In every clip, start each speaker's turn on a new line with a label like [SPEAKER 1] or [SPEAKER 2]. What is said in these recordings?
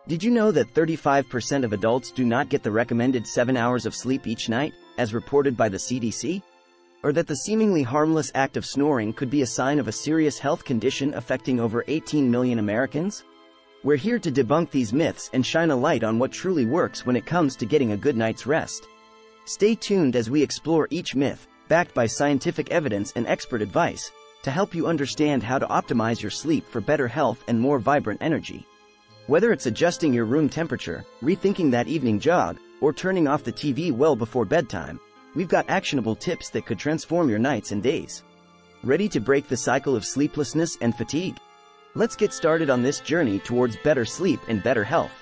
[SPEAKER 1] Did you know that 35% of adults do not get the recommended 7 hours of sleep each night, as reported by the CDC? Or that the seemingly harmless act of snoring could be a sign of a serious health condition affecting over 18 million Americans? We're here to debunk these myths and shine a light on what truly works when it comes to getting a good night's rest. Stay tuned as we explore each myth, backed by scientific evidence and expert advice, to help you understand how to optimize your sleep for better health and more vibrant energy. Whether it's adjusting your room temperature, rethinking that evening jog, or turning off the TV well before bedtime, we've got actionable tips that could transform your nights and days. Ready to break the cycle of sleeplessness and fatigue? Let's get started on this journey towards better sleep and better health.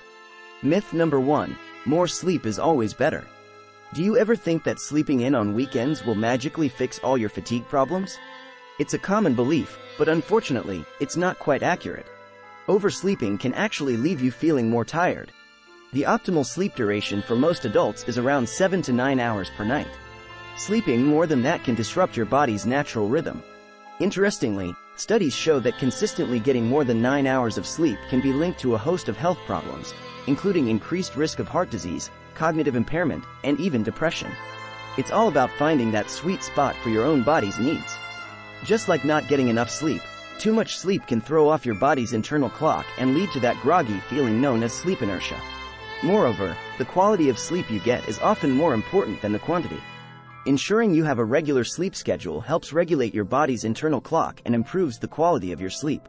[SPEAKER 1] Myth number 1: more sleep is always better. Do you ever think that sleeping in on weekends will magically fix all your fatigue problems? It's a common belief, but unfortunately, it's not quite accurate. Oversleeping can actually leave you feeling more tired. The optimal sleep duration for most adults is around 7 to 9 hours per night. Sleeping more than that can disrupt your body's natural rhythm. Interestingly, studies show that consistently getting more than 9 hours of sleep can be linked to a host of health problems, including increased risk of heart disease, cognitive impairment, and even depression. It's all about finding that sweet spot for your own body's needs. Just like not getting enough sleep, too much sleep can throw off your body's internal clock and lead to that groggy feeling known as sleep inertia. Moreover, the quality of sleep you get is often more important than the quantity. Ensuring you have a regular sleep schedule helps regulate your body's internal clock and improves the quality of your sleep.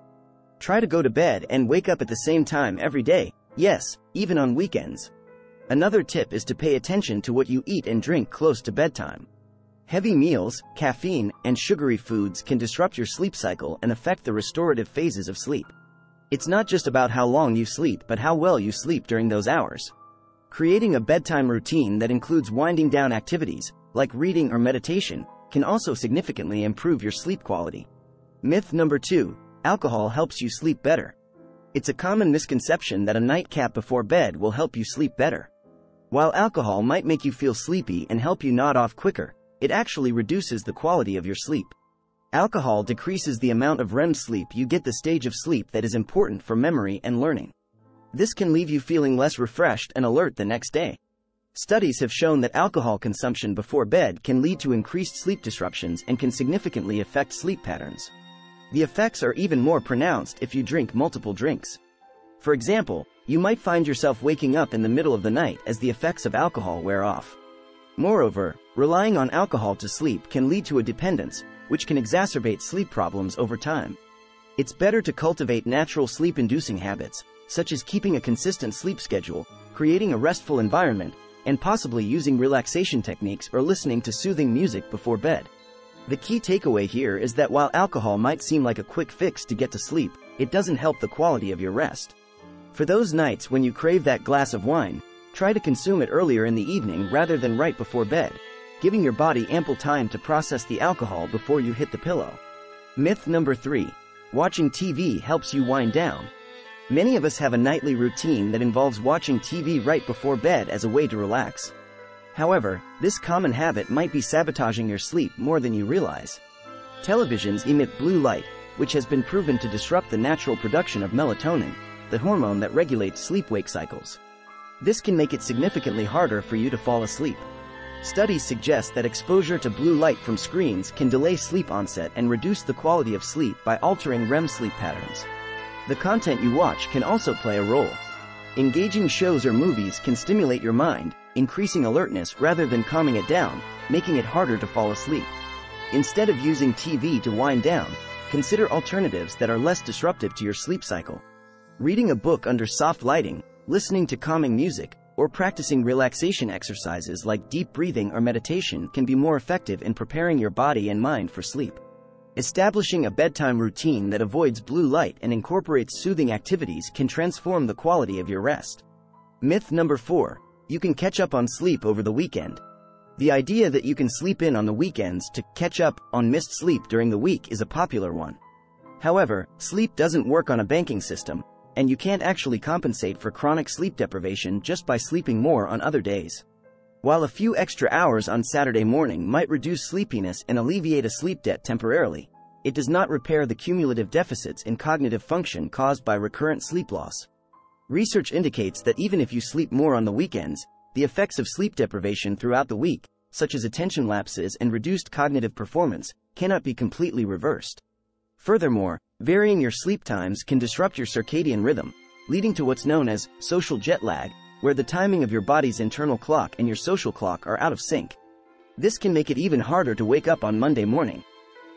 [SPEAKER 1] Try to go to bed and wake up at the same time every day, yes, even on weekends. Another tip is to pay attention to what you eat and drink close to bedtime. Heavy meals, caffeine, and sugary foods can disrupt your sleep cycle and affect the restorative phases of sleep. It's not just about how long you sleep but how well you sleep during those hours. Creating a bedtime routine that includes winding down activities, like reading or meditation, can also significantly improve your sleep quality. Myth number 2: alcohol helps you sleep better. It's a common misconception that a nightcap before bed will help you sleep better. While alcohol might make you feel sleepy and help you nod off quicker, it actually reduces the quality of your sleep. Alcohol decreases the amount of REM sleep you get, the stage of sleep that is important for memory and learning. This can leave you feeling less refreshed and alert the next day. Studies have shown that alcohol consumption before bed can lead to increased sleep disruptions and can significantly affect sleep patterns. The effects are even more pronounced if you drink multiple drinks. For example, you might find yourself waking up in the middle of the night as the effects of alcohol wear off. Moreover, relying on alcohol to sleep can lead to a dependence, which can exacerbate sleep problems over time. It's better to cultivate natural sleep-inducing habits, such as keeping a consistent sleep schedule, creating a restful environment, and possibly using relaxation techniques or listening to soothing music before bed. The key takeaway here is that while alcohol might seem like a quick fix to get to sleep, it doesn't help the quality of your rest. For those nights when you crave that glass of wine, try to consume it earlier in the evening rather than right before bed, giving your body ample time to process the alcohol before you hit the pillow. Myth number 3: watching TV helps you wind down. Many of us have a nightly routine that involves watching TV right before bed as a way to relax. However, this common habit might be sabotaging your sleep more than you realize. Televisions emit blue light, which has been proven to disrupt the natural production of melatonin, the hormone that regulates sleep-wake cycles. This can make it significantly harder for you to fall asleep. Studies suggest that exposure to blue light from screens can delay sleep onset and reduce the quality of sleep by altering REM sleep patterns. The content you watch can also play a role. Engaging shows or movies can stimulate your mind, increasing alertness rather than calming it down, making it harder to fall asleep. Instead of using TV to wind down, consider alternatives that are less disruptive to your sleep cycle. Reading a book under soft lighting, listening to calming music, or practicing relaxation exercises like deep breathing or meditation can be more effective in preparing your body and mind for sleep. Establishing a bedtime routine that avoids blue light and incorporates soothing activities can transform the quality of your rest. Myth number 4: you can catch up on sleep over the weekend. The idea that you can sleep in on the weekends to catch up on missed sleep during the week is a popular one. However, sleep doesn't work on a banking system, and you can't actually compensate for chronic sleep deprivation just by sleeping more on other days. While a few extra hours on Saturday morning might reduce sleepiness and alleviate a sleep debt temporarily, it does not repair the cumulative deficits in cognitive function caused by recurrent sleep loss. Research indicates that even if you sleep more on the weekends, the effects of sleep deprivation throughout the week, such as attention lapses and reduced cognitive performance, cannot be completely reversed. Furthermore, varying your sleep times can disrupt your circadian rhythm, leading to what's known as social jet lag, where the timing of your body's internal clock and your social clock are out of sync. This can make it even harder to wake up on Monday morning.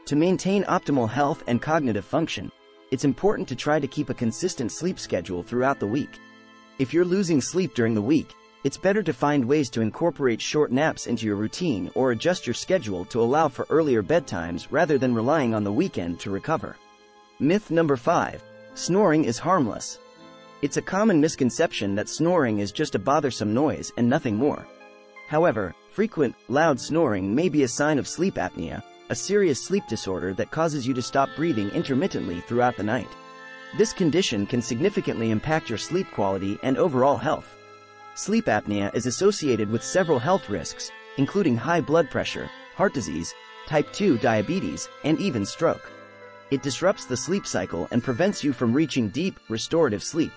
[SPEAKER 1] To maintain optimal health and cognitive function, it's important to try to keep a consistent sleep schedule throughout the week. If you're losing sleep during the week, it's better to find ways to incorporate short naps into your routine or adjust your schedule to allow for earlier bedtimes rather than relying on the weekend to recover. Myth number 5. Snoring is harmless. It's a common misconception that snoring is just a bothersome noise and nothing more. However, frequent, loud snoring may be a sign of sleep apnea, a serious sleep disorder that causes you to stop breathing intermittently throughout the night. This condition can significantly impact your sleep quality and overall health. Sleep apnea is associated with several health risks, including high blood pressure, heart disease, type 2 diabetes, and even stroke. It disrupts the sleep cycle and prevents you from reaching deep, restorative sleep.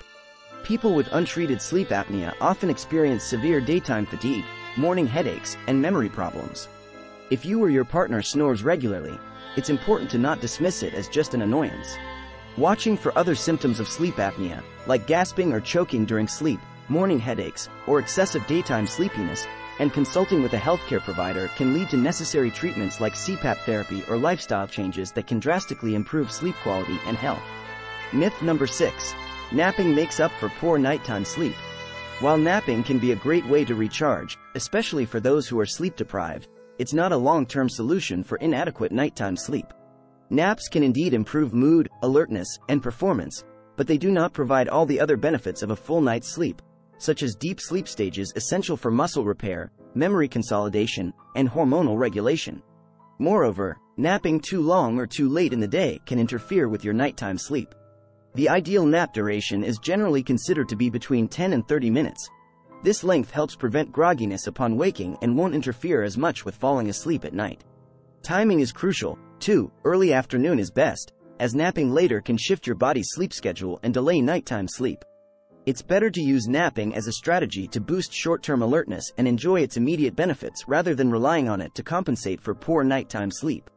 [SPEAKER 1] People with untreated sleep apnea often experience severe daytime fatigue, morning headaches, and memory problems. If you or your partner snores regularly, it's important to not dismiss it as just an annoyance. Watching for other symptoms of sleep apnea, like gasping or choking during sleep, morning headaches, or excessive daytime sleepiness, and consulting with a healthcare provider can lead to necessary treatments like CPAP therapy or lifestyle changes that can drastically improve sleep quality and health. Myth number 6. Napping makes up for poor nighttime sleep. While napping can be a great way to recharge, especially for those who are sleep deprived, it's not a long-term solution for inadequate nighttime sleep. Naps can indeed improve mood, alertness, and performance, but they do not provide all the other benefits of a full night's sleep, such as deep sleep stages essential for muscle repair, memory consolidation, and hormonal regulation. Moreover, napping too long or too late in the day can interfere with your nighttime sleep. The ideal nap duration is generally considered to be between 10 and 30 minutes. This length helps prevent grogginess upon waking and won't interfere as much with falling asleep at night. Timing is crucial, too. Early afternoon is best, as napping later can shift your body's sleep schedule and delay nighttime sleep. It's better to use napping as a strategy to boost short-term alertness and enjoy its immediate benefits rather than relying on it to compensate for poor nighttime sleep.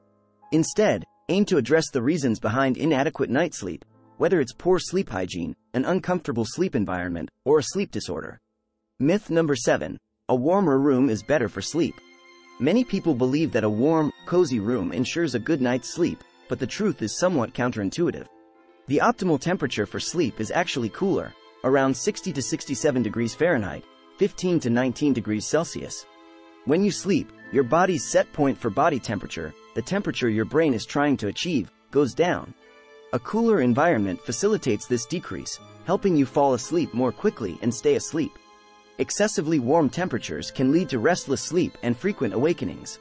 [SPEAKER 1] Instead, aim to address the reasons behind inadequate night sleep, whether it's poor sleep hygiene, an uncomfortable sleep environment, or a sleep disorder. Myth number 7. A warmer room is better for sleep. Many people believe that a warm, cozy room ensures a good night's sleep, but the truth is somewhat counterintuitive. The optimal temperature for sleep is actually cooler, around 60 to 67 degrees Fahrenheit, 15 to 19 degrees Celsius. When you sleep, your body's set point for body temperature, the temperature your brain is trying to achieve, goes down. A cooler environment facilitates this decrease, helping you fall asleep more quickly and stay asleep. Excessively warm temperatures can lead to restless sleep and frequent awakenings.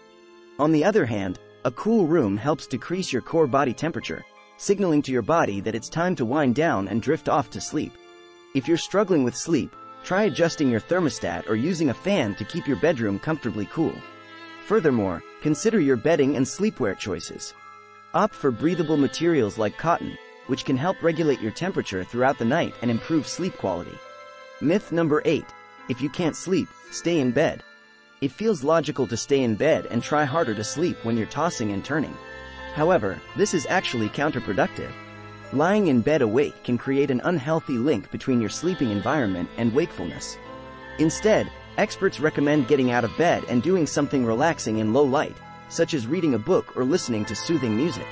[SPEAKER 1] On the other hand, a cool room helps decrease your core body temperature, signaling to your body that it's time to wind down and drift off to sleep. If you're struggling with sleep, try adjusting your thermostat or using a fan to keep your bedroom comfortably cool. Furthermore, consider your bedding and sleepwear choices. Opt for breathable materials like cotton, which can help regulate your temperature throughout the night and improve sleep quality. Myth number 8. If you can't sleep, stay in bed. It feels logical to stay in bed and try harder to sleep when you're tossing and turning. However, this is actually counterproductive. Lying in bed awake can create an unhealthy link between your sleeping environment and wakefulness. Instead, experts recommend getting out of bed and doing something relaxing in low light, such as reading a book or listening to soothing music.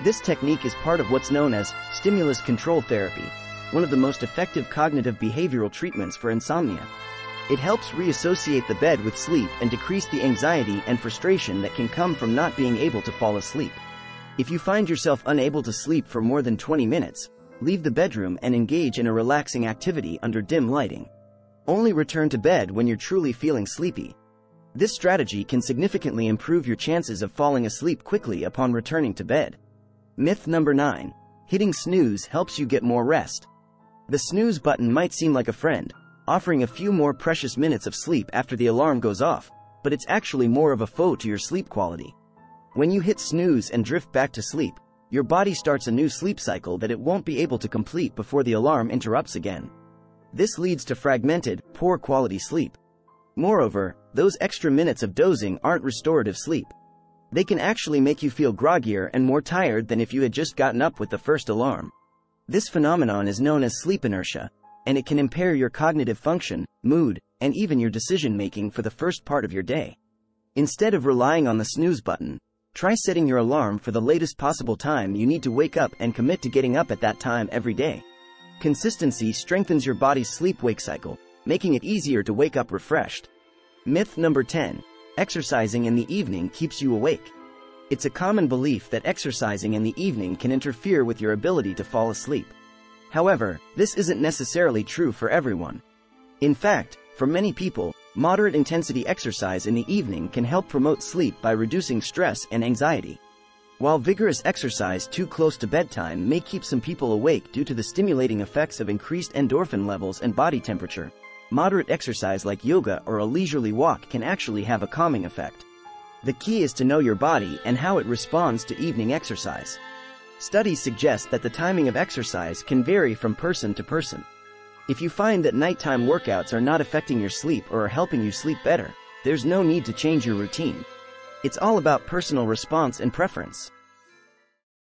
[SPEAKER 1] This technique is part of what's known as stimulus control therapy, one of the most effective cognitive behavioral treatments for insomnia. It helps reassociate the bed with sleep and decrease the anxiety and frustration that can come from not being able to fall asleep. If you find yourself unable to sleep for more than 20 minutes, leave the bedroom and engage in a relaxing activity under dim lighting. Only return to bed when you're truly feeling sleepy. This strategy can significantly improve your chances of falling asleep quickly upon returning to bed. Myth number 9. Hitting snooze helps you get more rest. The snooze button might seem like a friend, offering a few more precious minutes of sleep after the alarm goes off, but it's actually more of a foe to your sleep quality. When you hit snooze and drift back to sleep, your body starts a new sleep cycle that it won't be able to complete before the alarm interrupts again. This leads to fragmented, poor quality sleep. Moreover, those extra minutes of dozing aren't restorative sleep. They can actually make you feel groggier and more tired than if you had just gotten up with the first alarm. This phenomenon is known as sleep inertia, and it can impair your cognitive function, mood, and even your decision-making for the first part of your day. Instead of relying on the snooze button, try setting your alarm for the latest possible time you need to wake up and commit to getting up at that time every day. Consistency strengthens your body's sleep-wake cycle, making it easier to wake up refreshed. Myth number 10. Exercising in the evening keeps you awake. It's a common belief that exercising in the evening can interfere with your ability to fall asleep. However, this isn't necessarily true for everyone. In fact, for many people, moderate intensity exercise in the evening can help promote sleep by reducing stress and anxiety. While vigorous exercise too close to bedtime may keep some people awake due to the stimulating effects of increased endorphin levels and body temperature, moderate exercise like yoga or a leisurely walk can actually have a calming effect. The key is to know your body and how it responds to evening exercise. Studies suggest that the timing of exercise can vary from person to person. If you find that nighttime workouts are not affecting your sleep or are helping you sleep better, there's no need to change your routine. It's all about personal response and preference.